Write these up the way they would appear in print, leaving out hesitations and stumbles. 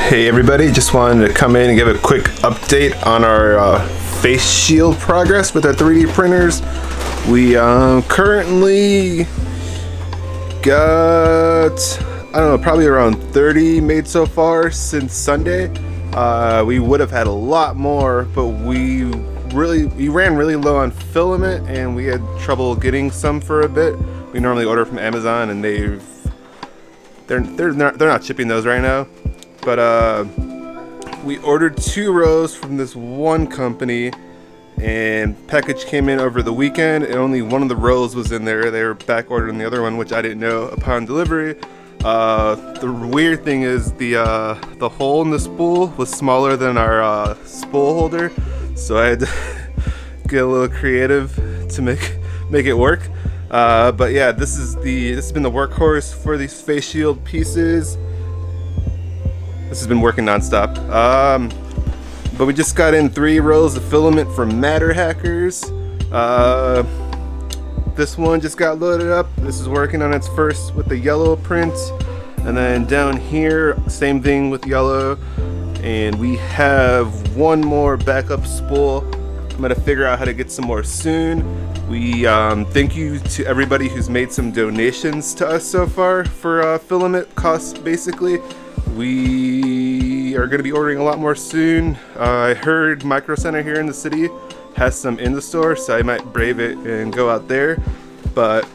Hey everybody, just wanted to come in and give a quick update on our face shield progress with our 3D printers. We currently got, I don't know, probably around 30 made so far since Sunday. We would have had a lot more, but we ran really low on filament and we had trouble getting some for a bit. We normally order from Amazon and they're not shipping those right now. But we ordered 2 rows from this one company and package came in over the weekend and only one of the rows was in there. They were back ordered on the other one, which I didn't know upon delivery. The weird thing is the hole in the spool was smaller than our spool holder, so I had to get a little creative to make it work. But yeah, this has been the workhorse for these face shield pieces. This has been working non-stop. But we just got in 3 rows of filament from Matter Hackers. This one just got loaded up. This is working on its first with the yellow print. And then down here, same thing with yellow. And we have one more backup spool. I'm gonna figure out how to get some more soon. We thank you to everybody who's made some donations to us so far for filament costs, basically. We are going to be ordering a lot more soon. I heard Micro Center here in the city has some in the store, so I might brave it and go out there. But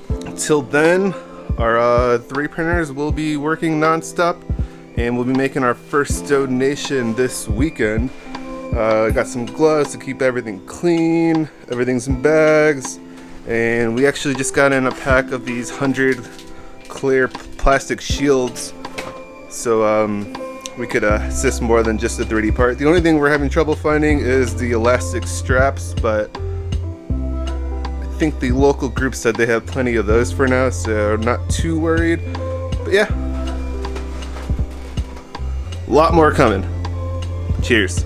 until then, our 3 printers will be working non-stop and we'll be making our first donation this weekend. Got some gloves to keep everything clean, everything's in bags, and we actually just got in a pack of these 100 clear plastic shields, so we could assist more than just the 3D part. The only thing we're having trouble finding is the elastic straps, but I think the local group said they have plenty of those for now, so I'm not too worried. But yeah, a lot more coming. Cheers.